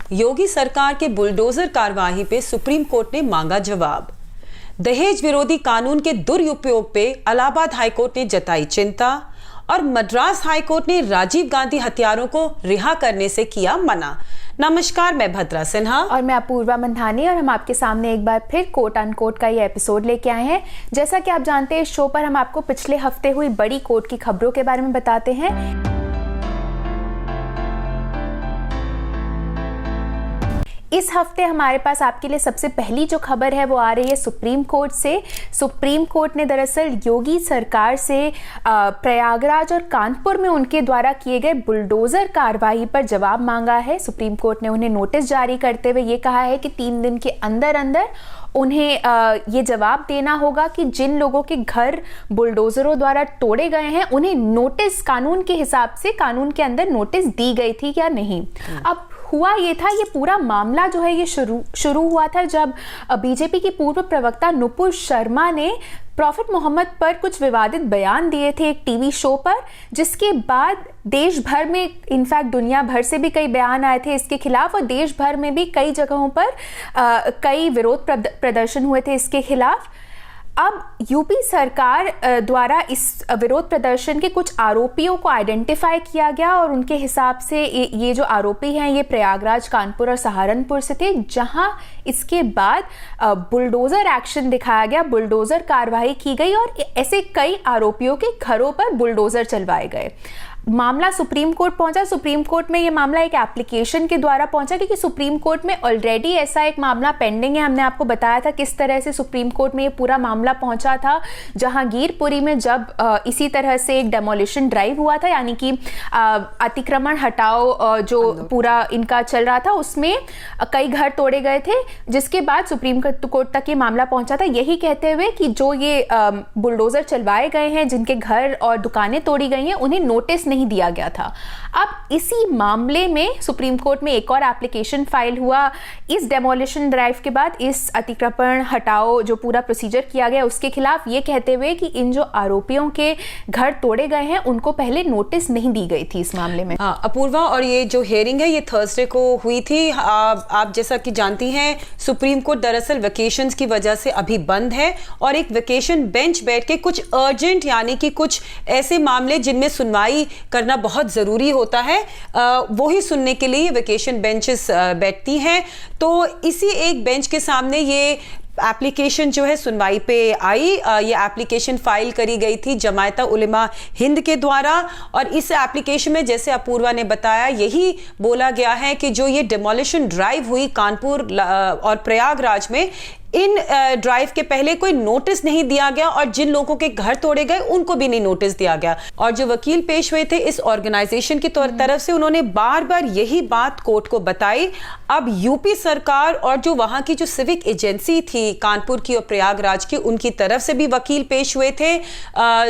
योगी सरकार के बुलडोजर कार्यवाही पे सुप्रीम कोर्ट ने मांगा जवाब। दहेज विरोधी कानून के दुरुपयोग पे इलाहाबाद हाईकोर्ट ने जताई चिंता और मद्रास हाईकोर्ट ने राजीव गांधी हत्यारों को रिहा करने से किया मना। नमस्कार, मैं भद्रा सिन्हा और मैं अपूर्वा मंधानी और हम आपके सामने एक बार फिर कोट अनकोट का ये एपिसोड लेके आए हैं। जैसा कि आप जानते हैं, इस शो पर हम आपको पिछले हफ्ते हुई बड़ी कोर्ट की खबरों के बारे में बताते हैं। इस हफ्ते हमारे पास आपके लिए सबसे पहली जो खबर है वो आ रही है सुप्रीम कोर्ट से। सुप्रीम कोर्ट ने दरअसल योगी सरकार से प्रयागराज और कानपुर में उनके द्वारा किए गए बुलडोजर कार्रवाई पर जवाब मांगा है। सुप्रीम कोर्ट ने उन्हें नोटिस जारी करते हुए ये कहा है कि 3 दिन के अंदर अंदर उन्हें ये जवाब देना होगा कि जिन लोगों के घर बुलडोजरों द्वारा तोड़े गए हैं उन्हें नोटिस कानून के हिसाब से कानून के अंदर नोटिस दी गई थी या नहीं। अब हुआ ये था, ये पूरा मामला जो है ये शुरू हुआ था जब बीजेपी की पूर्व प्रवक्ता नुपुर शर्मा ने प्रॉफिट मोहम्मद पर कुछ विवादित बयान दिए थे एक टीवी शो पर, जिसके बाद देश भर में, इनफैक्ट दुनिया भर से भी कई बयान आए थे इसके खिलाफ और देश भर में भी कई जगहों पर कई विरोध प्रदर्शन हुए थे इसके खिलाफ। अब यूपी सरकार द्वारा इस विरोध प्रदर्शन के कुछ आरोपियों को आइडेंटिफाई किया गया और उनके हिसाब से ये जो आरोपी हैं ये प्रयागराज, कानपुर और सहारनपुर से थे, जहां इसके बाद बुलडोजर एक्शन दिखाया गया, बुलडोजर कार्रवाई की गई और ऐसे कई आरोपियों के घरों पर बुलडोजर चलवाए गए। मामला सुप्रीम कोर्ट पहुंचा। सुप्रीम कोर्ट में ये मामला एक एप्लीकेशन के द्वारा पहुंचा क्योंकि सुप्रीम कोर्ट में ऑलरेडी ऐसा एक मामला पेंडिंग है। हमने आपको बताया था किस तरह से सुप्रीम कोर्ट में ये पूरा मामला पहुंचा था जहांगीरपुरी में, जब इसी तरह से एक डेमोलिशन ड्राइव हुआ था, यानी कि अतिक्रमण हटाओ जो पूरा इनका चल रहा था, उसमें कई घर तोड़े गए थे, जिसके बाद सुप्रीम कोर्ट तक ये मामला पहुंचा था, यही कहते हुए कि जो ये बुलडोजर चलवाए गए हैं, जिनके घर और दुकानें तोड़ी गई हैं, उन्हें नोटिस नहीं दिया गया था। अब इसी मामले में सुप्रीम कोर्ट में एक और एप्लीकेशन फाइल हुआ इस डेमोलिशन ड्राइव के बाद, इस अतिक्रमण हटाओ जो पूरा प्रोसीजर किया गया उसके खिलाफ, ये कहते हुए कि इन जो आरोपियों के घर तोड़े गए हैं उनको पहले नोटिस नहीं दी गई थी इस मामले में। हाँ अपूर्वा, और ये जो हियरिंग है ये थर्सडे को हुई थी। आप जैसा कि जानती हैं, सुप्रीम कोर्ट दरअसल वेकेशंस की वजह से अभी बंद है और एक वेकेशन बेंच बैठ के कुछ अर्जेंट, यानी कि कुछ ऐसे मामले जिनमें सुनवाई करना बहुत जरूरी होता है, वो ही सुनने के लिए वेकेशन बेंचेस बैठती हैं। तो इसी एक बेंच के सामने ये एप्लीकेशन जो है सुनवाई पे आई। ये एप्लीकेशन फाइल करी गई थी जमायत उलेमा हिंद के द्वारा और इस एप्लीकेशन में, जैसे अपूर्वा ने बताया, यही बोला गया है कि जो ये डिमोलिशन ड्राइव हुई कानपुर और प्रयागराज में, इन ड्राइव के पहले कोई नोटिस नहीं दिया गया और जिन लोगों के घर तोड़े गए उनको भी नहीं नोटिस दिया गया। और जो वकील पेश हुए थे इस ऑर्गेनाइजेशन की तरफ से, उन्होंने बार बार यही बात कोर्ट को बताई। अब यूपी सरकार और जो वहां की जो सिविक एजेंसी थी कानपुर की और प्रयागराज की, उनकी तरफ से भी वकील पेश हुए थे।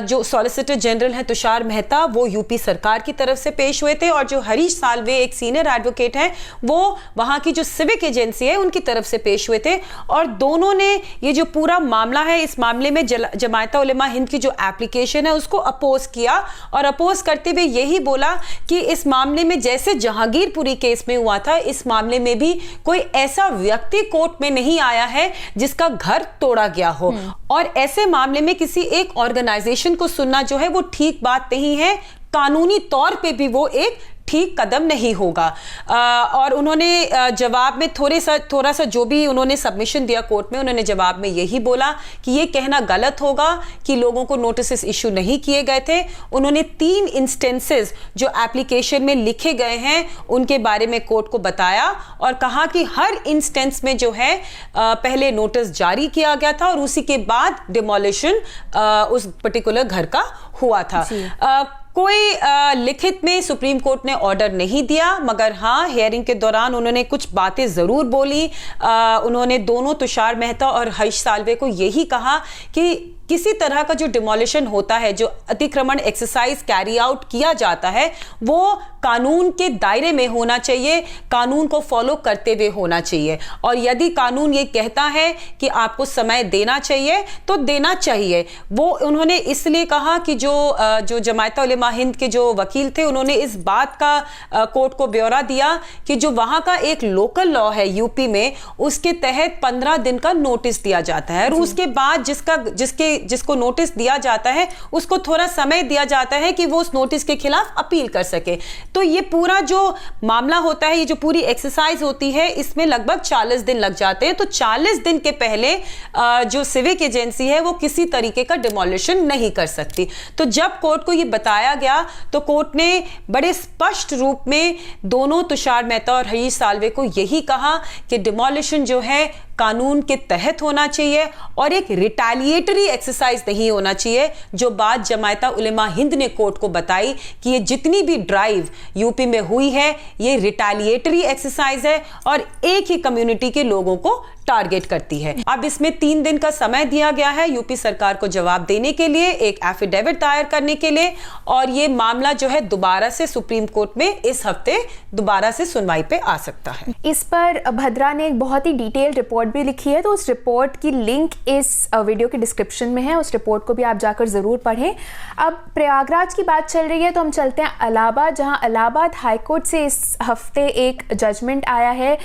जो सॉलिसिटर जनरल है तुषार मेहता, वो यूपी सरकार की तरफ से पेश हुए थे और जो हरीश साल्वे एक सीनियर एडवोकेट है, वो वहां की जो सिविक एजेंसी है उनकी तरफ से पेश हुए थे। और दोनों ने ये जो पूरा मामला है, इस मामले में जमायत उलेमा हिंद की जो एप्लीकेशन है उसको अपोज किया और अपोज करते हुए यही बोला कि इस मामले में जैसे जहांगीरपुरी केस में हुआ था, इस मामले में भी कोई ऐसा व्यक्ति कोर्ट में नहीं आया है जिसका घर तोड़ा गया हो और ऐसे मामले में किसी एक ऑर्गेनाइजेशन को सुनना जो है वो ठीक बात नहीं है, कानूनी तौर पे भी वो एक ठीक कदम नहीं होगा। और उन्होंने जवाब में थोड़ा सा जो भी उन्होंने सबमिशन दिया कोर्ट में, उन्होंने जवाब में यही बोला कि ये कहना गलत होगा कि लोगों को नोटिस इशू नहीं किए गए थे। उन्होंने 3 इंस्टेंसेस जो एप्लीकेशन में लिखे गए हैं उनके बारे में कोर्ट को बताया और कहा कि हर इंस्टेंस में जो है पहले नोटिस जारी किया गया था और उसी के बाद डिमोलिशन उस पर्टिकुलर घर का हुआ था। कोई लिखित में सुप्रीम कोर्ट ने ऑर्डर नहीं दिया, मगर हाँ हियरिंग के दौरान उन्होंने कुछ बातें जरूर बोली। उन्होंने दोनों तुषार मेहता और हरीश साल्वे को यही कहा कि किसी तरह का जो डिमोलिशन होता है, जो अतिक्रमण एक्सरसाइज कैरी आउट किया जाता है, वो कानून के दायरे में होना चाहिए, कानून को फॉलो करते हुए होना चाहिए। और यदि कानून ये कहता है कि आपको समय देना चाहिए तो देना चाहिए। वो उन्होंने इसलिए कहा कि जो जमायत उलेमा हिंद के जो वकील थे, उन्होंने इस बात का कोर्ट को ब्यौरा दिया कि जो वहां का एक लोकल लॉ है यूपी में, उसके तहत 15 दिन का नोटिस दिया जाता है, और उसके बाद जिसको नोटिस दिया जाता है उसको थोड़ा समय दिया जाता है कि वो उस नोटिस के खिलाफ अपील कर सके। तो ये पूरा जो मामला होता है, ये जो पूरी एक्सरसाइज होती है, इसमें लगभग 40 दिन लग जाते हैं। तो 40 दिन के पहले जो सिविक एजेंसी है वो किसी तरीके का डिमोलिशन नहीं कर सकती। तो जब कोर्ट को ये बताया गया तो कोर्ट ने बड़े स्पष्ट रूप में दोनों तुषार मेहता और हरीश साल्वे को यही कहा कि डिमोलिशन जो है कानून के तहत होना चाहिए और एक रिटेलिएटरी एक्सरसाइज नहीं होना चाहिए। जो बात जमायत उलेमा हिंद ने कोर्ट को बताई कि ये जितनी भी ड्राइव यूपी में हुई है ये रिटेलिएटरी एक्सरसाइज है और एक ही कम्युनिटी के लोगों को टारगेट करती है। अब इसमें 3 दिन का समय दिया गया है यूपी सरकार को जवाब देने के लिए, एक एफिडेविट दायर करने के लिए, और ये मामला जो है दोबारा से सुप्रीम कोर्ट में इस हफ्ते दोबारा से सुनवाई पे आ सकता है। इस पर भद्रा ने एक बहुत ही डिटेल्ड रिपोर्ट भी लिखी है, तो उस रिपोर्ट की लिंक इस वीडियो के डिस्क्रिप्शन में है, उस रिपोर्ट को भी आप जाकर जरूर पढ़ें। अब प्रयागराज की बात चल रही है तो हम चलते हैं इलाहाबाद, जहां इलाहाबाद हाईकोर्ट से इस हफ्ते एक जजमेंट आया है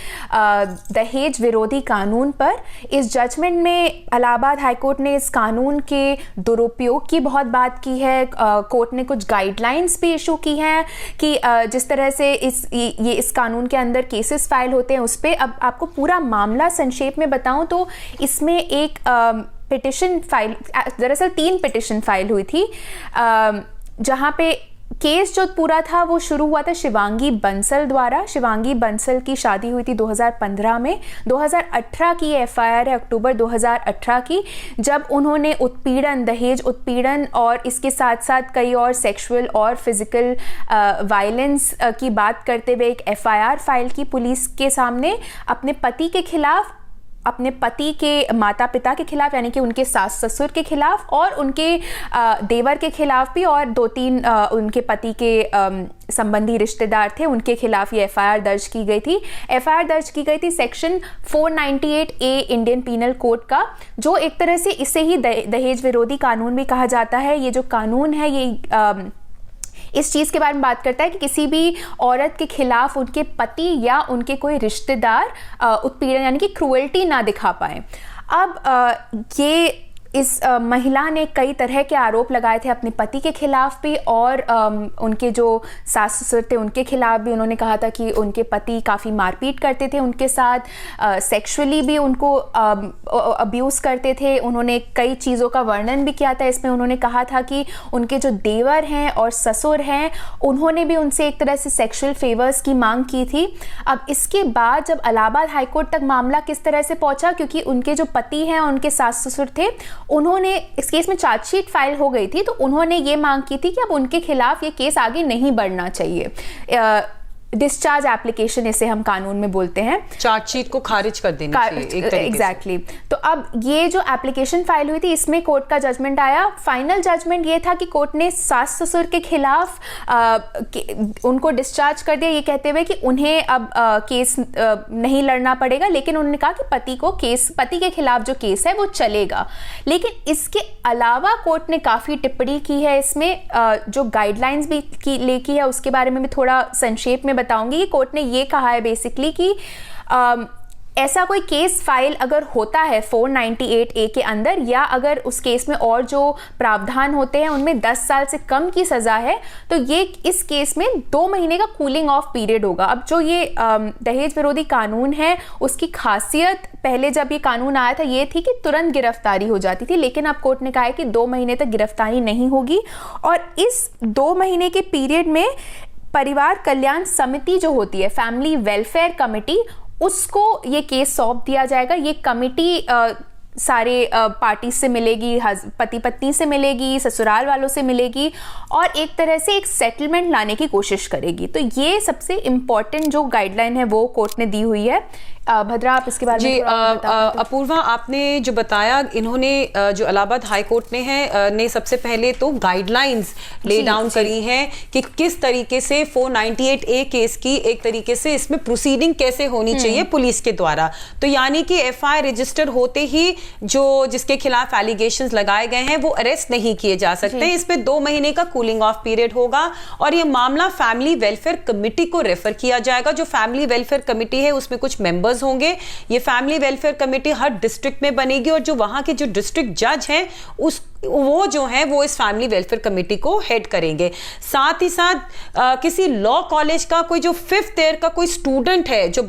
दहेज विरोधी कानून पर। इस जजमेंट में इलाहाबाद हाईकोर्ट ने इस कानून के दुरुपयोग की बहुत बात की है। कोर्ट ने कुछ गाइडलाइंस भी इशू की हैं कि जिस तरह से इस कानून के अंदर केसेस फाइल होते हैं उस पर। अब आपको पूरा मामला संक्षेप में बताऊं तो इसमें एक पिटिशन फाइल, दरअसल 3 पिटिशन फाइल हुई थी, जहां पे केस जो पूरा था वो शुरू हुआ था शिवांगी बंसल द्वारा। शिवांगी बंसल की शादी हुई थी 2015 में। 2018 की एफआईआर है, अक्टूबर 2018 की, जब उन्होंने उत्पीड़न, दहेज उत्पीड़न और इसके साथ साथ कई और सेक्सुअल और फिजिकल वायलेंस की बात करते हुए एक एफआईआर फाइल की पुलिस के सामने अपने पति के खिलाफ, अपने पति के माता पिता के खिलाफ यानी कि उनके सास ससुर के खिलाफ और उनके देवर के खिलाफ भी, और 2-3 उनके पति के संबंधी रिश्तेदार थे, उनके खिलाफ ये एफआईआर दर्ज की गई थी। एफआईआर दर्ज की गई थी section 498A Indian penal code का, जो एक तरह से इसे ही दहेज विरोधी कानून भी कहा जाता है। ये जो कानून है ये इस चीज़ के बारे में बात करता है कि किसी भी औरत के खिलाफ उनके पति या उनके कोई रिश्तेदार उत्पीड़न यानी कि क्रूएल्टी ना दिखा पाए। अब ये इस महिला ने कई तरह के आरोप लगाए थे अपने पति के खिलाफ भी, और उनके जो सास ससुर थे उनके खिलाफ भी। उन्होंने कहा था कि उनके पति काफ़ी मारपीट करते थे उनके साथ, सेक्सुअली भी उनको अब्यूज़ करते थे। उन्होंने कई चीज़ों का वर्णन भी किया था इसमें। उन्होंने कहा था कि उनके जो देवर हैं और ससुर हैं उन्होंने भी उनसे एक तरह से सेक्सुअल फेवर्स की मांग की थी। अब इसके बाद जब इलाहाबाद हाईकोर्ट तक मामला किस तरह से पहुंचा, क्योंकि उनके जो पति हैं और उनके सास ससुर थे, उन्होंने इस केस में चार्जशीट फाइल हो गई थी, तो उन्होंने ये मांग की थी कि अब उनके खिलाफ ये केस आगे नहीं बढ़ना चाहिए। डिस्चार्ज एप्लीकेशन इसे हम कानून में बोलते हैं, चार्जशीट को खारिज कर देना चाहिए एक तरीके एग्जैक्टली। तो अब ये जो एप्लीकेशन फाइल हुई थी इसमें कोर्ट का जजमेंट आया। फाइनल जजमेंट ये था कि कोर्ट ने सास ससुर के खिलाफ उनको डिस्चार्ज कर दिया, ये कहते हुए कि उन्हें अब केस नहीं लड़ना पड़ेगा, लेकिन उन्होंने कहा कि पति के खिलाफ जो केस है वो चलेगा। लेकिन इसके अलावा कोर्ट ने काफ़ी टिप्पणी की है इसमें, जो गाइडलाइंस भी लेकी है उसके बारे में भी थोड़ा संक्षेप में बताऊंगी। कि कोर्ट ने ये कहा है बेसिकली कि ऐसा कोई केस फाइल अगर होता है 498A के अंदर, या अगर उस केस में और जो प्रावधान होते हैं उनमें 10 साल से कम की सजा है, तो ये इस केस में 2 महीने का कूलिंग ऑफ पीरियड होगा। अब जो ये दहेज विरोधी कानून है उसकी खासियत पहले जब ये कानून आया था ये थी कि तुरंत गिरफ्तारी हो जाती थी, लेकिन अब कोर्ट ने कहा है कि 2 महीने तक गिरफ्तारी नहीं होगी, और इस 2 महीने के पीरियड में परिवार कल्याण समिति जो होती है, फैमिली वेलफेयर कमेटी, उसको ये केस सौंप दिया जाएगा। ये कमिटी सारे पार्टी से मिलेगी, पति पत्नी से मिलेगी, ससुराल वालों से मिलेगी और एक तरह से एक सेटलमेंट लाने की कोशिश करेगी। तो ये सबसे इम्पॉर्टेंट जो गाइडलाइन है वो कोर्ट ने दी हुई है। भद्रा, आप इसके बारे में जी अपूर्वा, आपने जो बताया, इन्होंने जो इलाहाबाद हाई कोर्ट ने सबसे पहले तो गाइडलाइंस ले डाउन करी हैं कि किस तरीके से 498A केस की एक तरीके से इसमें प्रोसीडिंग कैसे होनी चाहिए पुलिस के द्वारा। तो यानी कि FIR रजिस्टर होते ही जो जिसके खिलाफ एलिगेशंस लगाए गए हैं वो अरेस्ट नहीं किए जा सकते। इसमें 2 महीने का कूलिंग ऑफ पीरियड होगा और ये मामला फैमिली वेलफेयर कमेटी को रेफर किया जाएगा। जो फैमिली वेलफेयर कमेटी है उसमें कुछ मेंबर्स होंगे। ये फैमिली वेलफेयर कमेटी हर डिस्ट्रिक्ट में बनेगी और जो वहां के जो डिस्ट्रिक्ट जज हैं वो जो है वो इस फैमिली वेलफेयर कमेटी को हेड करेंगे। साथ ही साथ किसी लॉ कॉलेज का कोई जो 5th ईयर का कोई स्टूडेंट है जो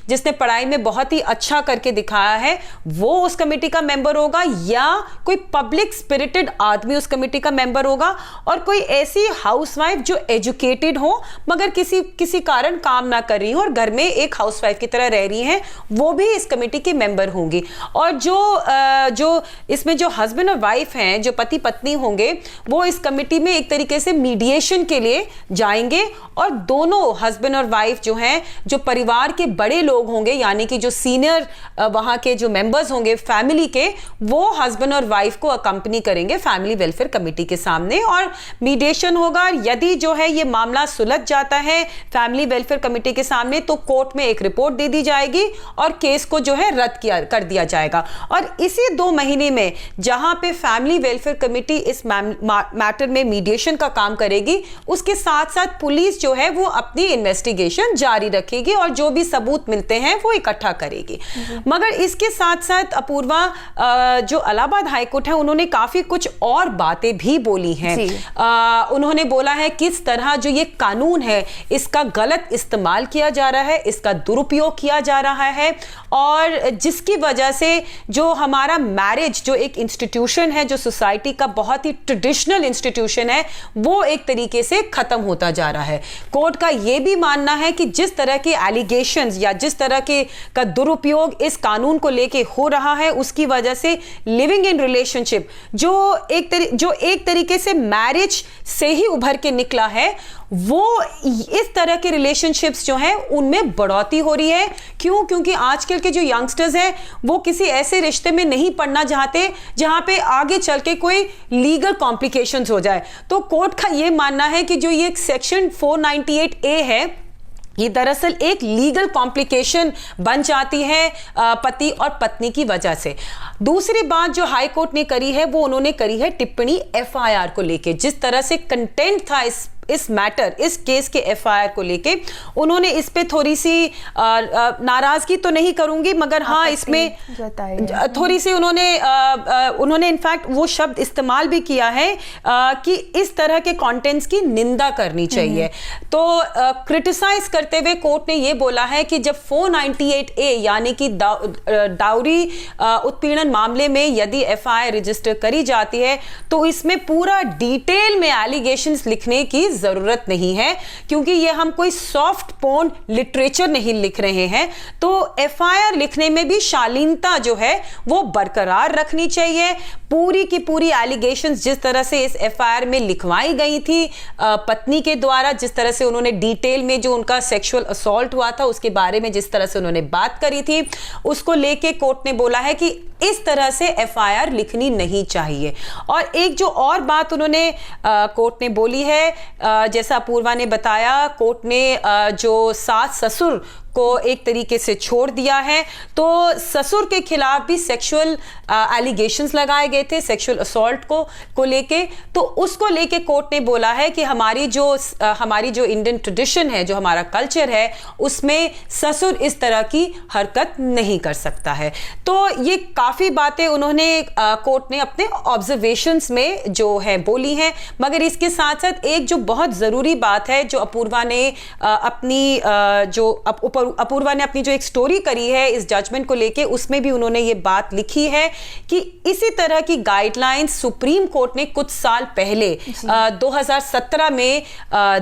जिसने पढ़ाई में बहुत ही अच्छा करके दिखाया है, वो उस कमेटी का मेंबर होगा, या कोई पब्लिक स्पिरिटेड आदमी उस कमेटी का मेंबर होगा, और कोई ऐसी हाउसवाइफ जो एजुकेटेड हो मगर किसी कारण काम ना कर रही हो और घर में एक हाउसवाइफ की तरह रह रही हैं, वो भी इस कमेटी के मेंबर होंगी। और जो इसमें जो हस्बैंड और वाइफ हैं, जो पति पत्नी होंगे, वो इस कमेटी में एक तरीके से मीडिएशन के लिए जाएंगे और दोनों हस्बैंड और वाइफ जो हैं, जो परिवार के बड़े लोग होंगे, यानी कि जो सीनियर वहां के जो मेंबर्स होंगे फैमिली के, वो हस्बैंड और वाइफ को अकंपनी करेंगे फैमिली वेलफेयर कमेटी के सामने और मीडिएशन होगा। यदि जो है ये मामला सुलझ जाता है फैमिली वेलफेयर कमेटी के सामने तो कोर्ट में एक रिपोर्ट दे दी जाएगी और केस को जो है रद्द कर दिया जाएगा। और इसी 2 महीने में जहां पे फैमिली वेलफेयर कमेटी इस मैटर में मीडिएशन का काम करेगी, उसके साथ साथ पुलिस जो है वो अपनी इन्वेस्टिगेशन जारी रखेगी और जो भी सबूत मिलते हैं वो इकट्ठा करेगी। मगर इसके साथ साथ अपूर्वा, जो इलाहाबाद हाई कोर्ट है उन्होंने काफी कुछ और बातें भी बोली हैं। उन्होंने बोला है किस तरह जो ये कानून है इसका गलत इस्तेमाल किया जा रहा है, इसका दुरुपयोग किया जा रहा है, और जिसकी वजह से जो हमारा मैरिज जो एक इंस्टीट्यूशन है, जो सोसाइटी का बहुत ही ट्रेडिशनल इंस्टीट्यूशन है, वो एक तरीके से खत्म होता जा रहा है। कोर्ट का यह भी मानना है कि जिस तरह के एलिगेशंस या जिस तरह के का दुरुपयोग इस कानून को लेके हो रहा है, उसकी वजह से लिविंग इन रिलेशनशिप जो एक तरीके से मैरिज से ही उभर के निकला है, वो इस तरह के रिलेशनशिप्स जो हैं उनमें बढ़ोतरी हो रही है। क्योंकि आजकल के जो यंगस्टर्स हैं वो किसी ऐसे रिश्ते में नहीं पड़ना चाहते जहां पे आगे चल के कोई लीगल कॉम्प्लिकेशंस हो जाए। तो कोर्ट का ये मानना है कि जो ये सेक्शन 498A है, ये दरअसल एक लीगल कॉम्प्लिकेशन बन जाती है पति और पत्नी की वजह से। दूसरी बात जो हाई कोर्ट ने करी है वो उन्होंने करी है टिप्पणी FIR को लेके। जिस तरह से कंटेंट था इस मैटर, इस केस के FIR को लेके, उन्होंने इस पे थोड़ी सी नाराजगी तो नहीं करूंगी, मगर हाँ इसमें थोड़ी सी उन्होंने इनफैक्ट वो शब्द इस्तेमाल भी किया है कि इस तरह के कंटेंट्स की निंदा करनी चाहिए। तो क्रिटिसाइज करते हुए कोर्ट ने ये बोला है कि जब 498A यानी कि डाउरी उत्पीड़न मामले में यदि FIR रजिस्टर करी जाती है तो इसमें पूरा डिटेल में एलिगेशंस लिखने की जरूरत नहीं है, क्योंकि ये हम कोई सॉफ्ट पोर्न लिटरेचर नहीं लिख रहे हैं। तो FIR लिखने में भी शालीनता जो है वो बरकरार रखनी चाहिए। पूरी की पूरी एलिगेशंस जिस तरह से इस FIR में लिखवाई गई थी पत्नी के द्वारा, जिस तरह से उन्होंने डिटेल में जो उनका सेक्सुअल असॉल्ट हुआ था उसके बारे में जिस तरह से उन्होंने बात करी थी, उसको लेके कोर्ट ने बोला है कि इस तरह से FIR लिखनी नहीं चाहिए। और एक जो और बात उन्होंने कोर्ट ने बोली है, जैसा अपूर्वा ने बताया, कोर्ट ने जो सास ससुर को एक तरीके से छोड़ दिया है, तो ससुर के खिलाफ भी सेक्सुअल एलिगेशंस लगाए गए थे सेक्सुअल असॉल्ट को लेके। तो उसको लेके कोर्ट ने बोला है कि हमारी जो इंडियन ट्रेडिशन है, जो हमारा कल्चर है, उसमें ससुर इस तरह की हरकत नहीं कर सकता है। तो ये काफ़ी बातें उन्होंने कोर्ट ने अपने ऑब्जर्वेशंस में जो है बोली हैं। मगर इसके साथ साथ एक जो बहुत ज़रूरी बात है जो अपूर्वा ने अपनी जो और अपूर्वा ने अपनी जो एक स्टोरी करी है इस जजमेंट को लेके, उसमें भी उन्होंने ये बात लिखी है कि इसी तरह की गाइडलाइंस सुप्रीम कोर्ट ने कुछ साल पहले 2017 में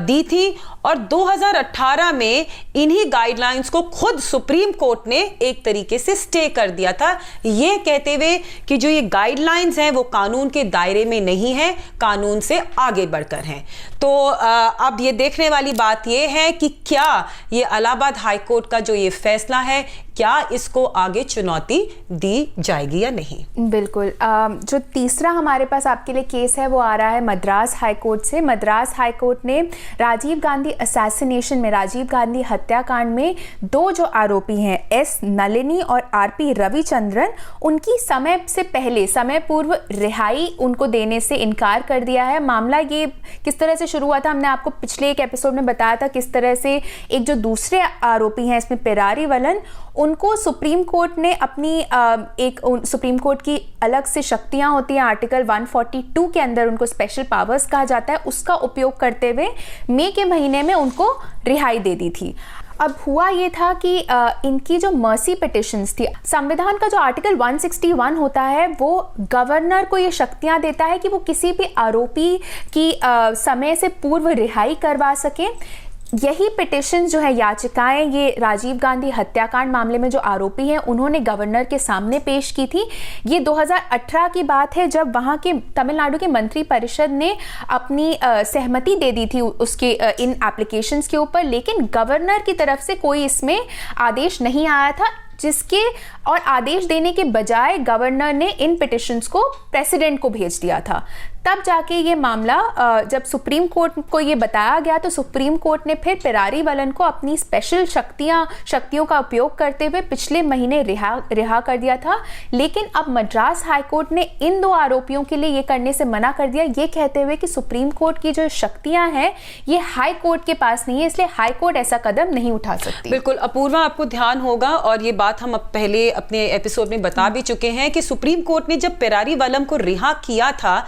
दी थी और 2018 में इन्हीं गाइडलाइंस को खुद सुप्रीम कोर्ट ने एक तरीके से स्टे कर दिया था, ये कहते हुए कि जो ये गाइडलाइंस हैं वो कानून के दायरे में नहीं है, कानून से आगे बढ़कर हैं। तो अब ये देखने वाली बात ये है कि क्या ये इलाहाबाद हाई कोर्ट का जो ये फैसला है, क्या इसको आगे चुनौती दी जाएगी या नहीं। बिल्कुल। जो तीसरा हमारे पास आपके लिए केस है वो आ रहा है मद्रास हाई कोर्ट से। मद्रास हाई कोर्ट ने राजीव गांधी असैसिनेशन में, राजीव गांधी हत्याकांड में 2 जो आरोपी हैं एस नलिनी और आरपी रविचंद्रन, उनकी समय से पहले, समय पूर्व रिहाई उनको देने से इनकार कर दिया है। मामला ये किस तरह से शुरू हुआ था, हमने आपको पिछले एक एपिसोड में बताया था किस तरह से एक जो दूसरे आरोपी हैं इसमें पेरारी वलन, उनको सुप्रीम कोर्ट ने अपनी सुप्रीम कोर्ट की अलग से शक्तियां होती हैं, आर्टिकल 142 के अंदर उनको स्पेशल पावर्स कहा जाता है, उसका उपयोग करते हुए मई के महीने में उनको रिहाई दे दी थी। अब हुआ ये था कि इनकी जो मर्सी पिटिशंस थी, संविधान का जो आर्टिकल 161 होता है वो गवर्नर को ये शक्तियां देता है कि वो किसी भी आरोपी की समय से पूर्व रिहाई करवा सके। यही पिटिशन जो है, याचिकाएं, ये राजीव गांधी हत्याकांड मामले में जो आरोपी हैं उन्होंने गवर्नर के सामने पेश की थी। ये 2018 की बात है जब वहां के तमिलनाडु के मंत्री परिषद ने अपनी सहमति दे दी थी उसके इन एप्लीकेशंस के ऊपर, लेकिन गवर्नर की तरफ से कोई इसमें आदेश नहीं आया था, जिसके और आदेश देने के बजाय गवर्नर ने इन पिटिशंस को प्रेसिडेंट को भेज दिया था। तब जाके ये मामला जब सुप्रीम कोर्ट को ये बताया गया तो सुप्रीम कोर्ट ने फिर पेरारी वलन को अपनी स्पेशल शक्तियों का उपयोग करते हुए पिछले महीने रिहा कर दिया था। लेकिन अब मद्रास हाई कोर्ट ने इन 2 आरोपियों के लिए ये करने से मना कर दिया, ये कहते हुए कि सुप्रीम कोर्ट की जो शक्तियां हैं ये हाई कोर्ट के पास नहीं है, इसलिए हाई कोर्ट ऐसा कदम नहीं उठा सकती। बिल्कुल अपूर्वा, आपको ध्यान होगा और ये बात हम पहले अपने एपिसोड में बता भी चुके हैं कि सुप्रीम कोर्ट ने जब पेरारी वलम को रिहा किया था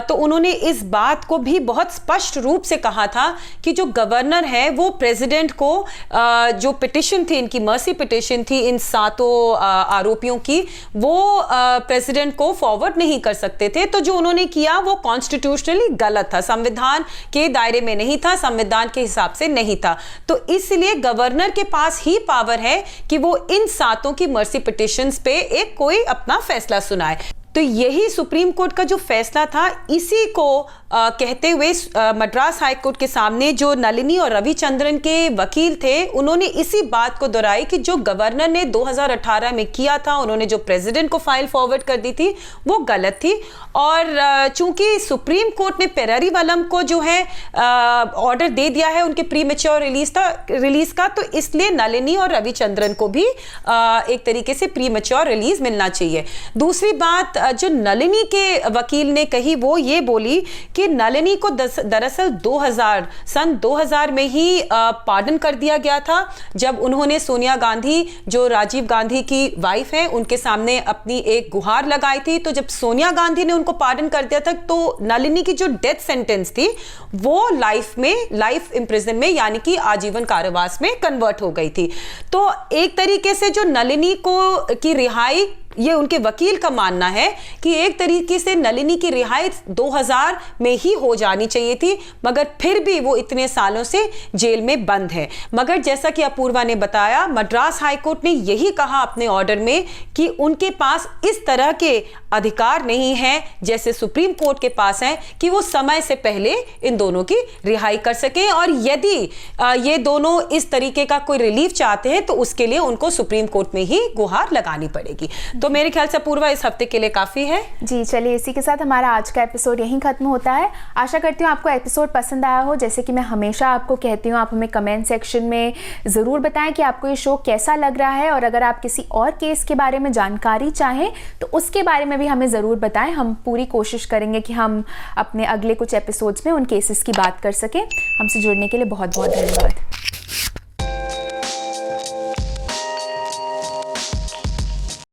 तो उन्होंने इस बात को भी बहुत स्पष्ट रूप से कहा था कि जो गवर्नर है वो प्रेसिडेंट को जो पिटिशन थी, इनकी मर्सी पिटिशन थी इन 7 आरोपियों की, वो प्रेसिडेंट को फॉरवर्ड नहीं कर सकते थे। तो जो उन्होंने किया वो कॉन्स्टिट्यूशनली गलत था, संविधान के दायरे में नहीं था, संविधान के हिसाब से नहीं था। तो इसलिए गवर्नर के पास ही पावर है कि वो इन 7 की मर्सी पिटिशंस पे एक कोई अपना फैसला सुनाए। तो यही सुप्रीम कोर्ट का जो फैसला था, इसी को कहते हुए मद्रास हाई कोर्ट के सामने जो नलिनी और रविचंद्रन के वकील थे उन्होंने इसी बात को दोहराई कि जो गवर्नर ने 2018 में किया था, उन्होंने जो प्रेसिडेंट को फाइल फॉरवर्ड कर दी थी वो गलत थी। और चूंकि सुप्रीम कोर्ट ने पेरारी वलम को जो है ऑर्डर दे दिया है उनके प्रीमेच्योर रिलीज का, तो इसलिए नलिनी और रविचंद्रन को भी एक तरीके से प्रीमेच्योर रिलीज मिलना चाहिए। दूसरी बात जो नलिनी के वकील ने कही वो ये बोली कि नलिनी को दरअसल सन 2000 में ही पार्डन कर दिया गया था, जब उन्होंने सोनिया गांधी जो राजीव गांधी की वाइफ है उनके सामने अपनी एक गुहार लगाई थी। तो जब सोनिया गांधी ने उनको पार्डन कर दिया था तो नलिनी की जो डेथ सेंटेंस थी वो लाइफ इम्प्रिजन में यानी कि आजीवन कारावास में कन्वर्ट हो गई थी। तो एक तरीके से जो नलिनी की रिहाई, ये उनके वकील का मानना है कि एक तरीके से नलिनी की रिहाई 2000 में ही हो जानी चाहिए थी, मगर फिर भी वो इतने सालों से जेल में बंद है। मगर जैसा कि अपूर्वा ने बताया, मद्रास हाई कोर्ट ने यही कहा अपने ऑर्डर में कि उनके पास इस तरह के अधिकार नहीं है जैसे सुप्रीम कोर्ट के पास है कि वो समय से पहले इन दोनों की रिहाई कर सके, और यदि ये दोनों इस तरीके का कोई रिलीफ चाहते हैं तो उसके लिए उनको सुप्रीम कोर्ट में ही गुहार लगानी पड़ेगी। तो मेरे ख्याल से पूर्वा इस हफ्ते के लिए काफी है। जी चलिए, इसी के साथ हमारा आज का एपिसोड यहीं खत्म होता है। आशा करती हूँ आपको एपिसोड पसंद आया हो। जैसे कि मैं हमेशा आपको कहती हूँ, आप हमें कमेंट सेक्शन में ज़रूर बताएं कि आपको ये शो कैसा लग रहा है, और अगर आप किसी और केस के बारे में जानकारी चाहें तो उसके बारे में भी हमें ज़रूर बताएं। हम पूरी कोशिश करेंगे कि हम अपने अगले कुछ एपिसोड्स में उन केसेस की बात कर सकें। हमसे जुड़ने के लिए बहुत बहुत धन्यवाद।